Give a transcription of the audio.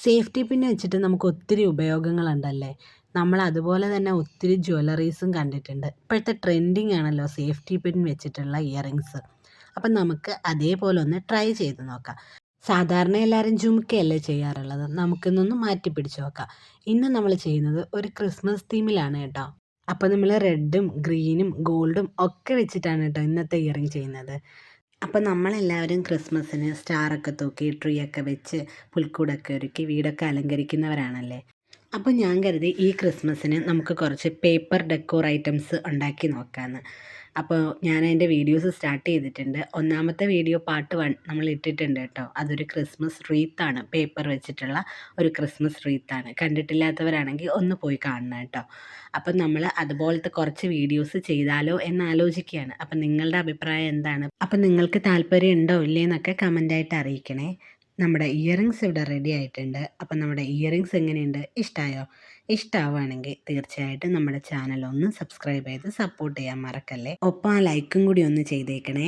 Safety pin വെച്ചിട്ട് നമുക്ക് ഒത്തിരി ഉപയോഗങ്ങളുണ്ടല്ലേ. നമ്മൾ അതുപോലെ തന്നെ ഒത്തിരി ജ്വല്ലറീസും കണ്ടിട്ടുണ്ട്. ഇപ്പോഴത്തെ ട്രെൻഡിങ് ആണല്ലോ സേഫ്റ്റി പിൻ വെച്ചിട്ടുള്ള ഇയറിങ്സ്. അപ്പം നമുക്ക് അതേപോലെ ഒന്ന് ട്രൈ ചെയ്ത് നോക്കാം. സാധാരണ എല്ലാവരും ജുംക്കയല്ലേ ചെയ്യാറുള്ളത്. നമുക്കിന്നൊന്ന് മാറ്റി പിടിച്ച് നോക്കാം. ഇന്ന് നമ്മൾ ചെയ്യുന്നത് ഒരു ക്രിസ്മസ് തീമിലാണ് കേട്ടോ. അപ്പോൾ നമ്മൾ റെഡും ഗ്രീനും ഗോൾഡും ഒക്കെ വെച്ചിട്ടാണ് കേട്ടോ ഇന്നത്തെ ഇയറിങ് ചെയ്യുന്നത്. അപ്പം നമ്മളെല്ലാവരും ക്രിസ്മസിന് സ്റ്റാറൊക്കെ തൂക്കി ട്രീ ഒക്കെ വെച്ച് പുൽക്കൂടൊക്കെ ഒരുക്കി വീടൊക്കെ അലങ്കരിക്കുന്നവരാണല്ലേ. അപ്പോൾ ഞാൻ കരുതി ഈ ക്രിസ്മസിന് നമുക്ക് കുറച്ച് പേപ്പർ ഡെക്കോർ ഐറ്റംസ് ഉണ്ടാക്കി നോക്കാമെന്ന്. അപ്പോൾ ഞാൻ അതിൻ്റെ വീഡിയോസ് സ്റ്റാർട്ട് ചെയ്തിട്ടുണ്ട്. ഒന്നാമത്തെ വീഡിയോ പാർട്ട് 1 നമ്മൾ ഇട്ടിട്ടുണ്ട് കേട്ടോ. അതൊരു ക്രിസ്മസ് റീത്താണ്, പേപ്പർ വെച്ചിട്ടുള്ള ഒരു ക്രിസ്മസ് റീത്താണ്. കണ്ടിട്ടില്ലാത്തവരാണെങ്കിൽ ഒന്ന് പോയി കാണണം കേട്ടോ. അപ്പം നമ്മൾ അതുപോലത്തെ കുറച്ച് വീഡിയോസ് ചെയ്താലോ എന്ന് ആലോചിക്കുകയാണ്. അപ്പം നിങ്ങളുടെ അഭിപ്രായം എന്താണ്? അപ്പം നിങ്ങൾക്ക് താല്പര്യം ഉണ്ടോ ഇല്ലേ എന്നൊക്കെ കമൻ്റായിട്ട് അറിയിക്കണേ. നമ്മുടെ ഇയറിങ്സ് ഇവിടെ റെഡി ആയിട്ടുണ്ട്. അപ്പം നമ്മുടെ ഇയറിങ്സ് എങ്ങനെയുണ്ട്? ഇഷ്ടമായോ? ഇഷ്ടമാവുകയാണെങ്കിൽ തീർച്ചയായിട്ടും നമ്മുടെ ചാനൽ ഒന്ന് സബ്സ്ക്രൈബ് ചെയ്ത് സപ്പോർട്ട് ചെയ്യാൻ മറക്കല്ലേ. ഒപ്പം ആ ലൈക്കും കൂടി ഒന്ന് ചെയ്തേക്കണേ.